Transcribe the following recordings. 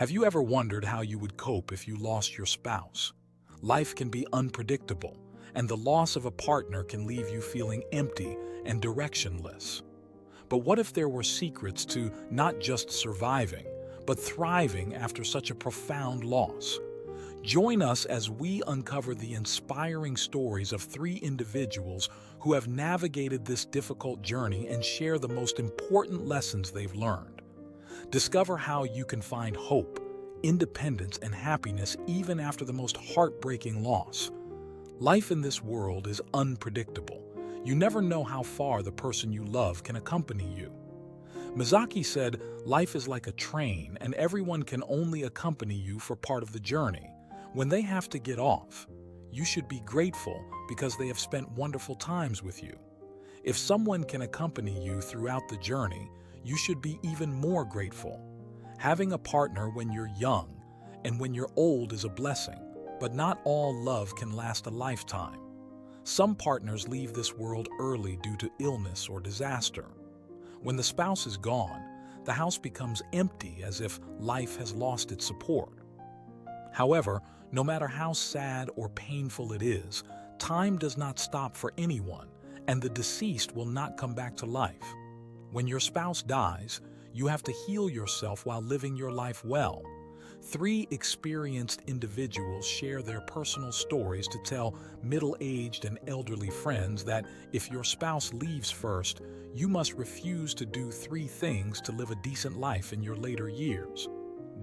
Have you ever wondered how you would cope if you lost your spouse? Life can be unpredictable, and the loss of a partner can leave you feeling empty and directionless. But what if there were secrets to not just surviving, but thriving after such a profound loss? Join us as we uncover the inspiring stories of three individuals who have navigated this difficult journey and share the most important lessons they've learned. Discover how you can find hope, independence, and happiness even after the most heartbreaking loss. Life in this world is unpredictable. You never know how far the person you love can accompany you. Miyazaki said, "Life is like a train, and everyone can only accompany you for part of the journey. When they have to get off, you should be grateful because they have spent wonderful times with you. If someone can accompany you throughout the journey, you should be even more grateful. Having a partner when you're young and when you're old is a blessing, but not all love can last a lifetime. Some partners leave this world early due to illness or disaster. When the spouse is gone, the house becomes empty as if life has lost its support. However, no matter how sad or painful it is, time does not stop for anyone, and the deceased will not come back to life. When your spouse dies, you have to heal yourself while living your life well. Three experienced individuals share their personal stories to tell middle-aged and elderly friends that if your spouse leaves first, you must refuse to do three things to live a decent life in your later years.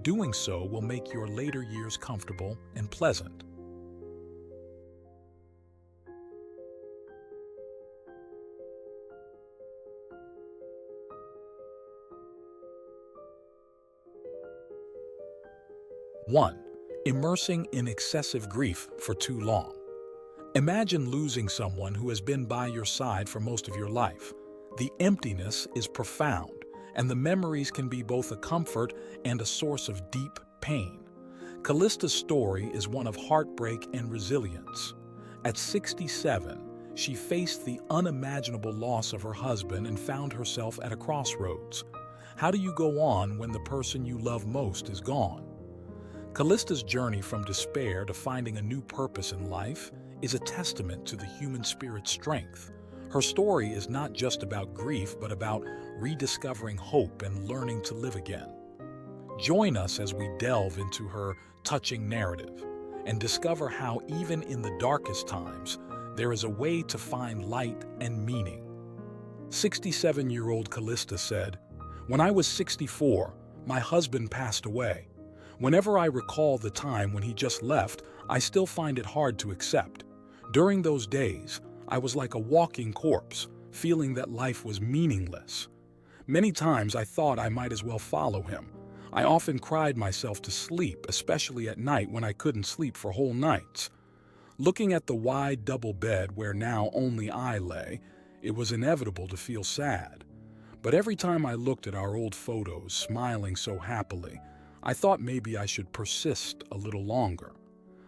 Doing so will make your later years comfortable and pleasant. One, immersing in excessive grief for too long. Imagine losing someone who has been by your side for most of your life. The emptiness is profound, and the memories can be both a comfort and a source of deep pain. Callista's story is one of heartbreak and resilience. At 67, she faced the unimaginable loss of her husband and found herself at a crossroads. How do you go on when the person you love most is gone? Callista's journey from despair to finding a new purpose in life is a testament to the human spirit's strength. Her story is not just about grief, but about rediscovering hope and learning to live again. Join us as we delve into her touching narrative and discover how even in the darkest times, there is a way to find light and meaning. 67-year-old Callista said, "When I was 64, my husband passed away. Whenever I recall the time when he just left, I still find it hard to accept. During those days, I was like a walking corpse, feeling that life was meaningless. Many times I thought I might as well follow him. I often cried myself to sleep, especially at night when I couldn't sleep for whole nights. Looking at the wide double bed where now only I lay, it was inevitable to feel sad. But every time I looked at our old photos, smiling so happily, I thought maybe I should persist a little longer.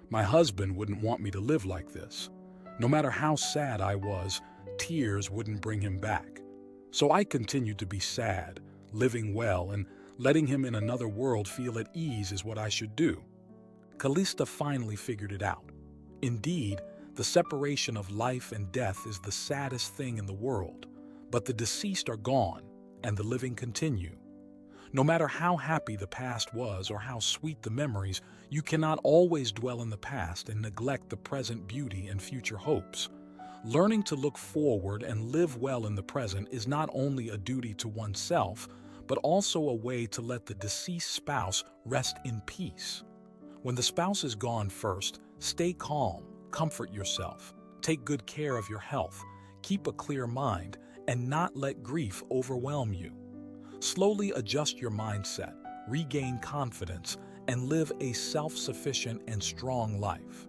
My husband wouldn't want me to live like this. No matter how sad I was, tears wouldn't bring him back. So I continued to be sad, living well, and letting him in another world feel at ease is what I should do." Callista finally figured it out. Indeed, the separation of life and death is the saddest thing in the world, but the deceased are gone, and the living continue. No matter how happy the past was or how sweet the memories, you cannot always dwell in the past and neglect the present beauty and future hopes. Learning to look forward and live well in the present is not only a duty to oneself, but also a way to let the deceased spouse rest in peace. When the spouse is gone first, stay calm, comfort yourself, take good care of your health, keep a clear mind, and not let grief overwhelm you. Slowly adjust your mindset, regain confidence, and live a self-sufficient and strong life.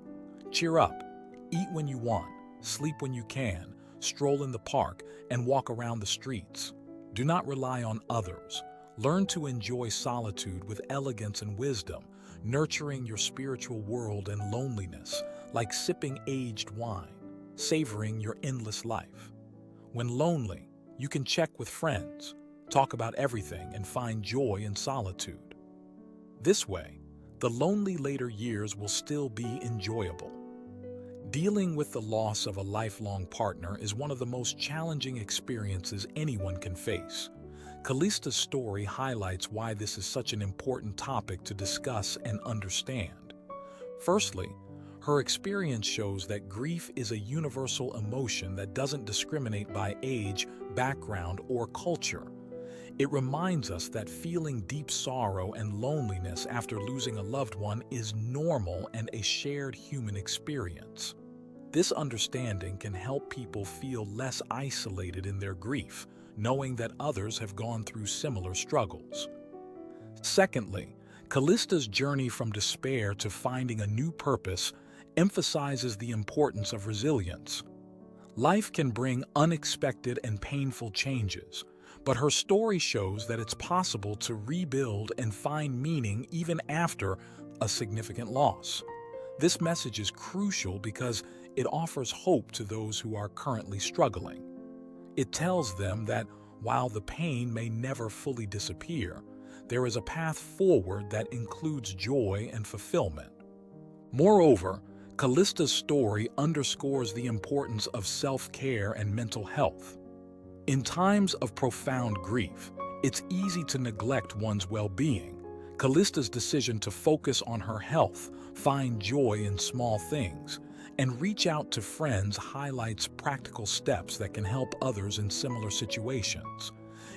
Cheer up, eat when you want, sleep when you can, stroll in the park, and walk around the streets. Do not rely on others. Learn to enjoy solitude with elegance and wisdom, nurturing your spiritual world and loneliness, like sipping aged wine, savoring your endless life. When lonely, you can check with friends, talk about everything, and find joy in solitude. This way, the lonely later years will still be enjoyable. Dealing with the loss of a lifelong partner is one of the most challenging experiences anyone can face. Callista's story highlights why this is such an important topic to discuss and understand. Firstly, her experience shows that grief is a universal emotion that doesn't discriminate by age, background, or culture. It reminds us that feeling deep sorrow and loneliness after losing a loved one is normal and a shared human experience. This understanding can help people feel less isolated in their grief, knowing that others have gone through similar struggles. Secondly, Callista's journey from despair to finding a new purpose emphasizes the importance of resilience. Life can bring unexpected and painful changes, but her story shows that it's possible to rebuild and find meaning even after a significant loss. This message is crucial because it offers hope to those who are currently struggling. It tells them that while the pain may never fully disappear, there is a path forward that includes joy and fulfillment. Moreover, Callista's story underscores the importance of self-care and mental health. In times of profound grief, it's easy to neglect one's well-being. Callista's decision to focus on her health, find joy in small things, and reach out to friends highlights practical steps that can help others in similar situations.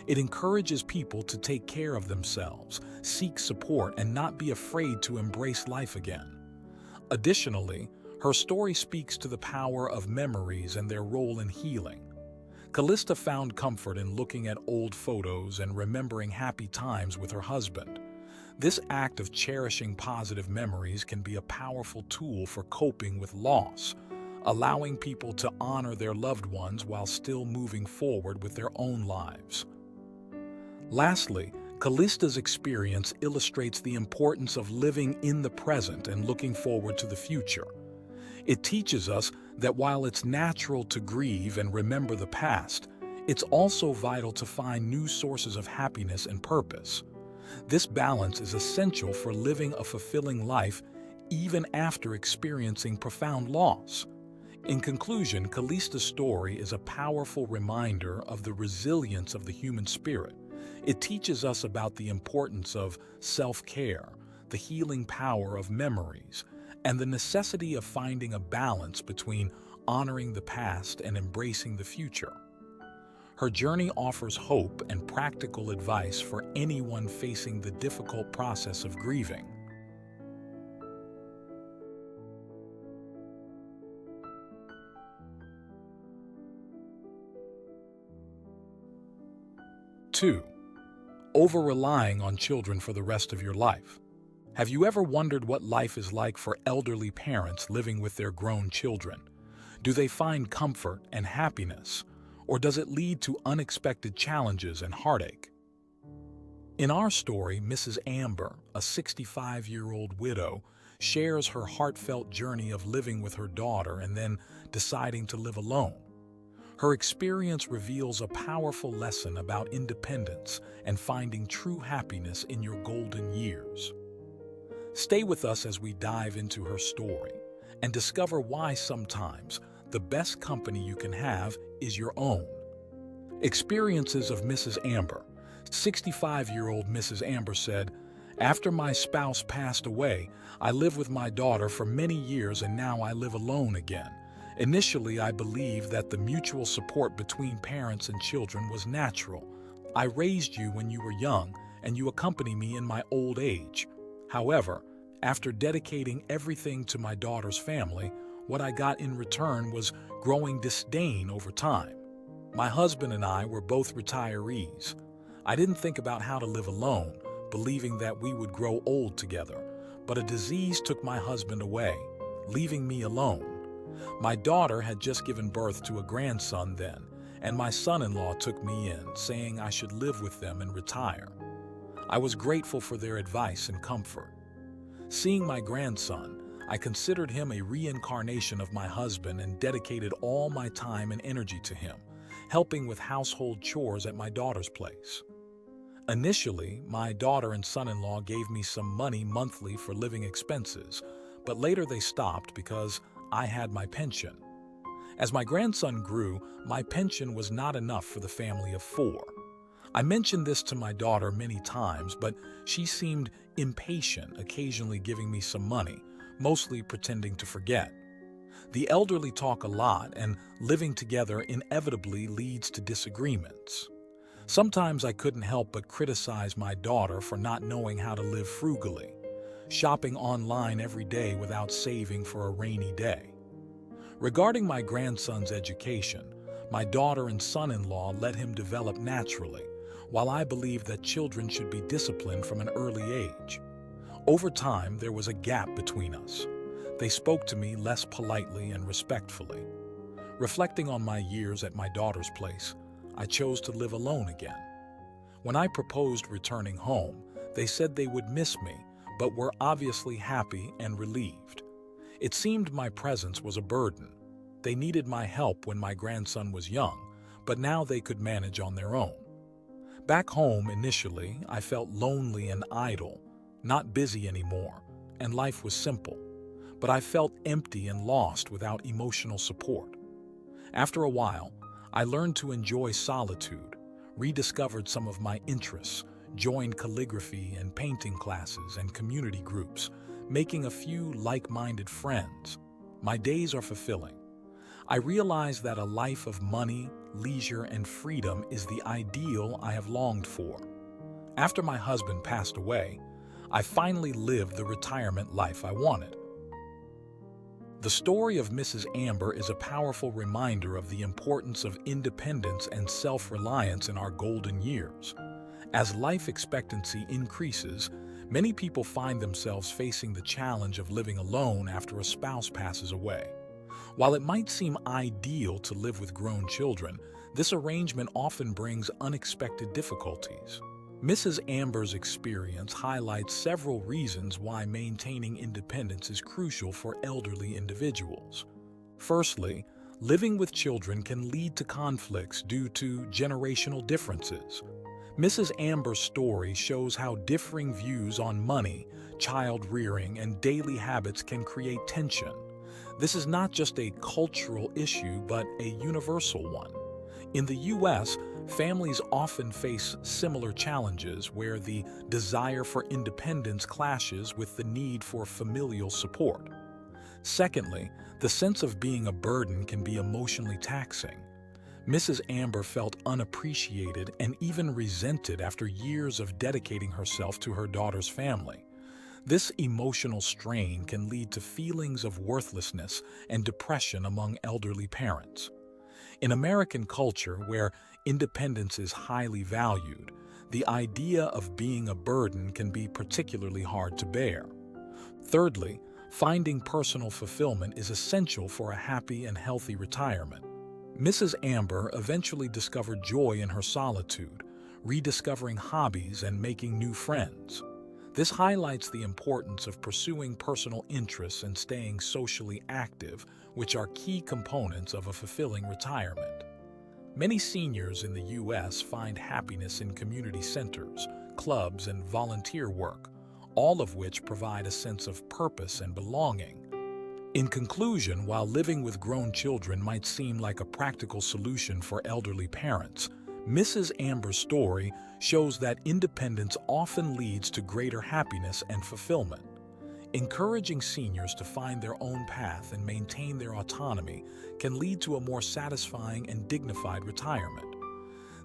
It encourages people to take care of themselves, seek support, and not be afraid to embrace life again. Additionally, her story speaks to the power of memories and their role in healing. Callista found comfort in looking at old photos and remembering happy times with her husband. This act of cherishing positive memories can be a powerful tool for coping with loss, allowing people to honor their loved ones while still moving forward with their own lives. Lastly, Callista's experience illustrates the importance of living in the present and looking forward to the future. It teaches us that while it's natural to grieve and remember the past, it's also vital to find new sources of happiness and purpose. This balance is essential for living a fulfilling life even after experiencing profound loss. In conclusion, Callista's story is a powerful reminder of the resilience of the human spirit. It teaches us about the importance of self-care, the healing power of memories, and the necessity of finding a balance between honoring the past and embracing the future. Her journey offers hope and practical advice for anyone facing the difficult process of grieving. Two, over-relying on children for the rest of your life. Have you ever wondered what life is like for elderly parents living with their grown children? Do they find comfort and happiness, or does it lead to unexpected challenges and heartache? In our story, Mrs. Amber, a 65-year-old widow, shares her heartfelt journey of living with her daughter and then deciding to live alone. Her experience reveals a powerful lesson about independence and finding true happiness in your golden years. Stay with us as we dive into her story and discover why sometimes the best company you can have is your own. Experiences of Mrs. Amber. 65-year-old Mrs. Amber said, "After my spouse passed away, I lived with my daughter for many years and now I live alone again. Initially, I believed that the mutual support between parents and children was natural. I raised you when you were young and you accompany me in my old age. However, after dedicating everything to my daughter's family, what I got in return was growing disdain over time. My husband and I were both retirees. I didn't think about how to live alone, believing that we would grow old together, but a disease took my husband away, leaving me alone. My daughter had just given birth to a grandson then, and my son-in-law took me in, saying I should live with them and retire. I was grateful for their advice and comfort. Seeing my grandson, I considered him a reincarnation of my husband and dedicated all my time and energy to him, helping with household chores at my daughter's place. Initially, my daughter and son-in-law gave me some money monthly for living expenses, but later they stopped because I had my pension. As my grandson grew, my pension was not enough for the family of four. I mentioned this to my daughter many times, but she seemed impatient, occasionally giving me some money, mostly pretending to forget. The elderly talk a lot, and living together inevitably leads to disagreements. Sometimes I couldn't help but criticize my daughter for not knowing how to live frugally, shopping online every day without saving for a rainy day. Regarding my grandson's education, my daughter and son-in-law let him develop naturally, while I believe that children should be disciplined from an early age. Over time, there was a gap between us. They spoke to me less politely and respectfully. Reflecting on my years at my daughter's place, I chose to live alone again. When I proposed returning home, they said they would miss me, but were obviously happy and relieved. It seemed my presence was a burden. They needed my help when my grandson was young, but now they could manage on their own. Back home, initially, I felt lonely and idle, not busy anymore, and life was simple. But I felt empty and lost without emotional support. After a while, I learned to enjoy solitude, rediscovered some of my interests, joined calligraphy and painting classes and community groups, making a few like-minded friends. My days are fulfilling. I realize that a life of money, leisure, and freedom is the ideal I have longed for. After my husband passed away, I finally lived the retirement life I wanted. The story of Mrs. Amber is a powerful reminder of the importance of independence and self-reliance in our golden years. As life expectancy increases, many people find themselves facing the challenge of living alone after a spouse passes away. While it might seem ideal to live with grown children, this arrangement often brings unexpected difficulties. Mrs. Amber's experience highlights several reasons why maintaining independence is crucial for elderly individuals. Firstly, living with children can lead to conflicts due to generational differences. Mrs. Amber's story shows how differing views on money, child rearing, and daily habits can create tension. This is not just a cultural issue, but a universal one. In the U.S., families often face similar challenges where the desire for independence clashes with the need for familial support. Secondly, the sense of being a burden can be emotionally taxing. Mrs. Amber felt unappreciated and even resented after years of dedicating herself to her daughter's family. This emotional strain can lead to feelings of worthlessness and depression among elderly parents. In American culture, where independence is highly valued, the idea of being a burden can be particularly hard to bear. Thirdly, finding personal fulfillment is essential for a happy and healthy retirement. Mrs. Amber eventually discovered joy in her solitude, rediscovering hobbies and making new friends. This highlights the importance of pursuing personal interests and staying socially active, which are key components of a fulfilling retirement. Many seniors in the U.S. find happiness in community centers, clubs, and volunteer work, all of which provide a sense of purpose and belonging. In conclusion, while living with grown children might seem like a practical solution for elderly parents, Mrs. Amber's story shows that independence often leads to greater happiness and fulfillment. Encouraging seniors to find their own path and maintain their autonomy can lead to a more satisfying and dignified retirement.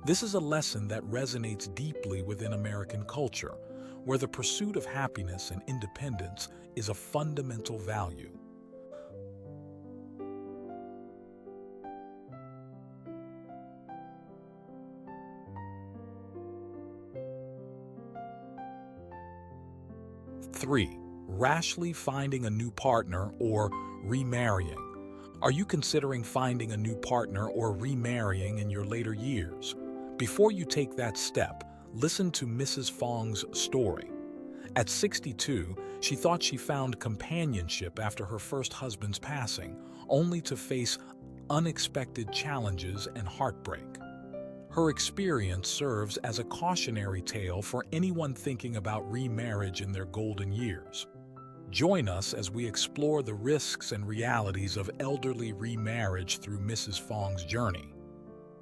This is a lesson that resonates deeply within American culture, where the pursuit of happiness and independence is a fundamental value. Three, rashly finding a new partner or remarrying. Are you considering finding a new partner or remarrying in your later years? Before you take that step, listen to Mrs. Fong's story. At 62, she thought she found companionship after her first husband's passing, only to face unexpected challenges and heartbreak. Her experience serves as a cautionary tale for anyone thinking about remarriage in their golden years. Join us as we explore the risks and realities of elderly remarriage through Mrs. Fong's journey.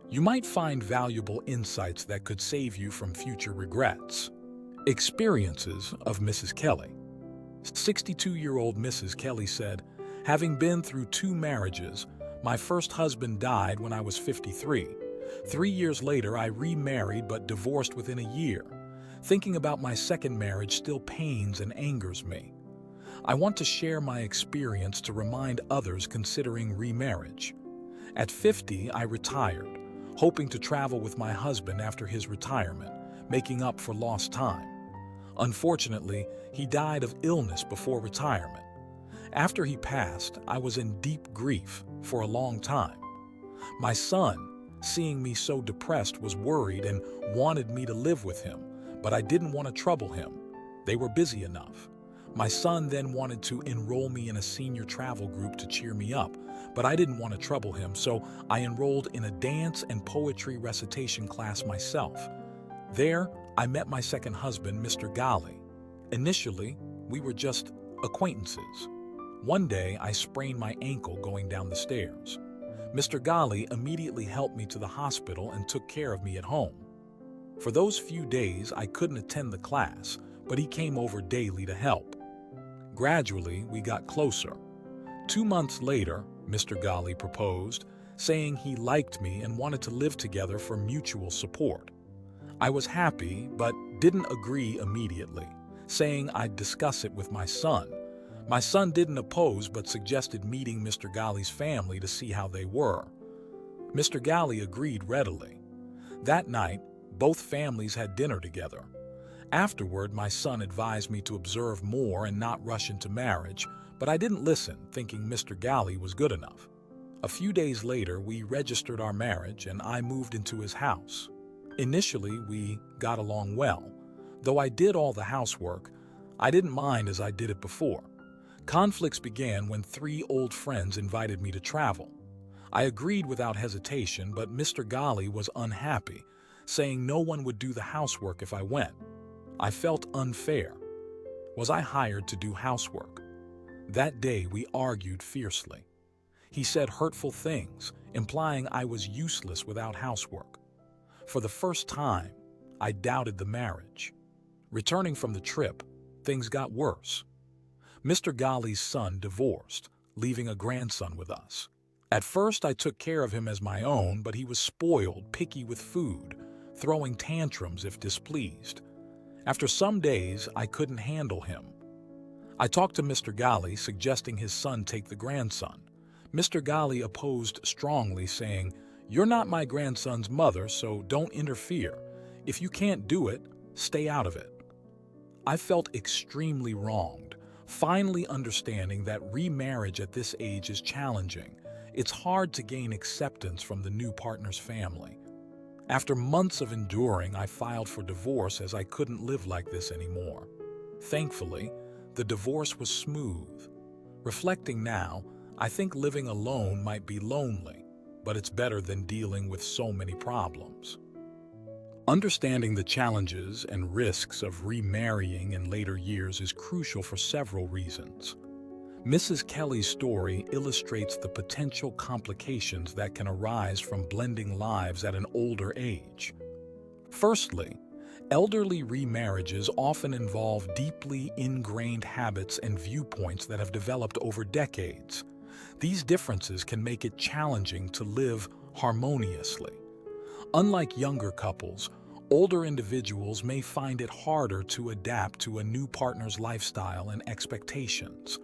You might find valuable insights that could save you from future regrets. Experiences of Mrs. Kelly. 62-year-old Mrs. Kelly said, "Having been through 2 marriages, my first husband died when I was 53. 3 years later, I remarried but divorced within a year. Thinking about my second marriage still pains and angers me. I want to share my experience to remind others considering remarriage. At 50, I retired, hoping to travel with my husband after his retirement, making up for lost time. Unfortunately, he died of illness before retirement. After he passed, I was in deep grief for a long time. My son, seeing me so depressed, was worried and wanted me to live with him, but I didn't want to trouble him. They were busy enough. My son then wanted to enroll me in a senior travel group to cheer me up, but I didn't want to trouble him, so I enrolled in a dance and poetry recitation class myself. There, I met my second husband, Mr. Ghali. Initially, we were just acquaintances. One day, I sprained my ankle going down the stairs. Mr. Ghali immediately helped me to the hospital and took care of me at home. For those few days, I couldn't attend the class, but he came over daily to help. Gradually, we got closer. 2 months later, Mr. Ghali proposed, saying he liked me and wanted to live together for mutual support. I was happy, but didn't agree immediately, saying I'd discuss it with my son. My son didn't oppose but suggested meeting Mr. Ghali's family to see how they were. Mr. Ghali agreed readily. That night, both families had dinner together. Afterward, my son advised me to observe more and not rush into marriage, but I didn't listen, thinking Mr. Ghali was good enough. A few days later, we registered our marriage and I moved into his house. Initially, we got along well. Though I did all the housework, I didn't mind as I did it before. Conflicts began when 3 old friends invited me to travel. I agreed without hesitation, but Mr. Ghali was unhappy, saying no one would do the housework if I went. I felt unfair. Was I hired to do housework? That day, we argued fiercely. He said hurtful things, implying I was useless without housework. For the first time, I doubted the marriage. Returning from the trip, things got worse. Mr. Ghali's son divorced, leaving a grandson with us. At first, I took care of him as my own, but he was spoiled, picky with food, throwing tantrums if displeased. After some days, I couldn't handle him. I talked to Mr. Ghali, suggesting his son take the grandson. Mr. Ghali opposed strongly, saying, "You're not my grandson's mother, so don't interfere. If you can't do it, stay out of it." I felt extremely wronged, finally understanding that remarriage at this age is challenging. It's hard to gain acceptance from the new partner's family. After months of enduring, I filed for divorce as I couldn't live like this anymore. Thankfully, the divorce was smooth. Reflecting now, I think living alone might be lonely, but it's better than dealing with so many problems. Understanding the challenges and risks of remarrying in later years is crucial for several reasons. Mrs. Kelly's story illustrates the potential complications that can arise from blending lives at an older age. Firstly, elderly remarriages often involve deeply ingrained habits and viewpoints that have developed over decades. These differences can make it challenging to live harmoniously. Unlike younger couples, older individuals may find it harder to adapt to a new partner's lifestyle and expectations.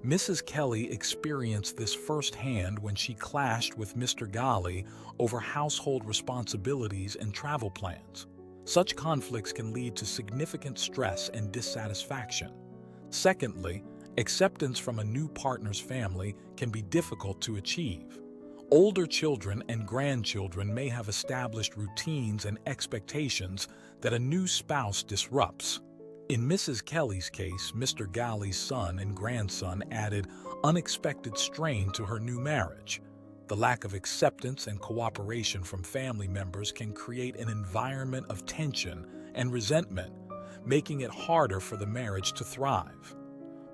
Mrs. Kelly experienced this firsthand when she clashed with Mr. Ghali over household responsibilities and travel plans. Such conflicts can lead to significant stress and dissatisfaction. Secondly, acceptance from a new partner's family can be difficult to achieve. Older children and grandchildren may have established routines and expectations that a new spouse disrupts. In Mrs. Kelly's case, Mr. Ghali's son and grandson added unexpected strain to her new marriage. The lack of acceptance and cooperation from family members can create an environment of tension and resentment, making it harder for the marriage to thrive.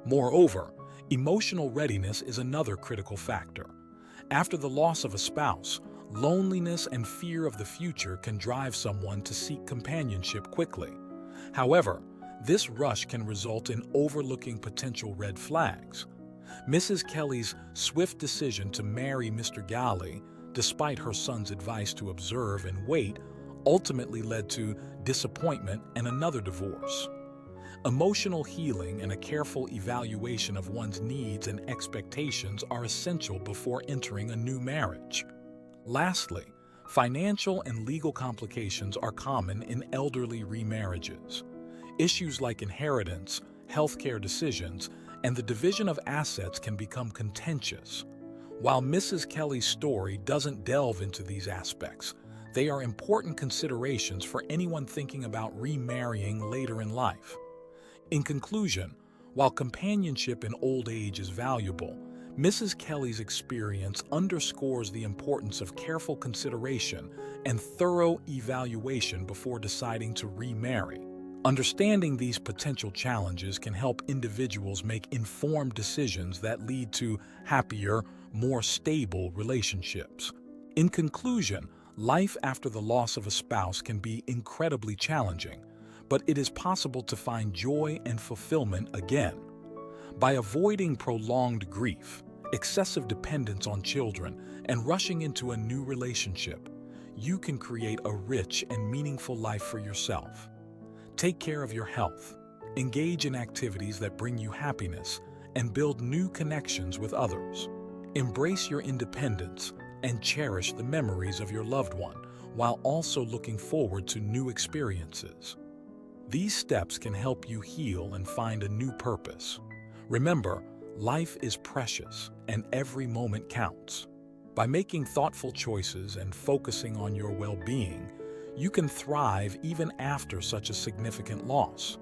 Moreover, emotional readiness is another critical factor. After the loss of a spouse, loneliness and fear of the future can drive someone to seek companionship quickly. However, this rush can result in overlooking potential red flags. Mrs. Kelly's swift decision to marry Mr. Galley, despite her son's advice to observe and wait, ultimately led to disappointment and another divorce. Emotional healing and a careful evaluation of one's needs and expectations are essential before entering a new marriage. Lastly, financial and legal complications are common in elderly remarriages. Issues like inheritance, healthcare decisions, and the division of assets can become contentious. While Mrs. Kelly's story doesn't delve into these aspects, they are important considerations for anyone thinking about remarrying later in life. In conclusion, while companionship in old age is valuable, Mrs. Kelly's experience underscores the importance of careful consideration and thorough evaluation before deciding to remarry. Understanding these potential challenges can help individuals make informed decisions that lead to happier, more stable relationships. In conclusion, life after the loss of a spouse can be incredibly challenging, but it is possible to find joy and fulfillment again. By avoiding prolonged grief, excessive dependence on children, and rushing into a new relationship, you can create a rich and meaningful life for yourself. Take care of your health, engage in activities that bring you happiness, and build new connections with others. Embrace your independence and cherish the memories of your loved one while also looking forward to new experiences. These steps can help you heal and find a new purpose. Remember, life is precious and every moment counts. By making thoughtful choices and focusing on your well-being, you can thrive even after such a significant loss.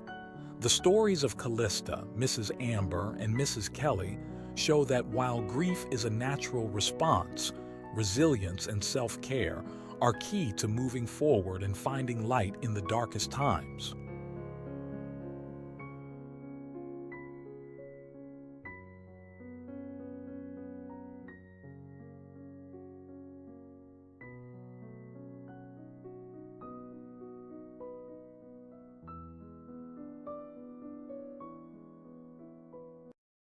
The stories of Callista, Mrs. Amber, and Mrs. Kelly show that while grief is a natural response, resilience and self-care are key to moving forward and finding light in the darkest times.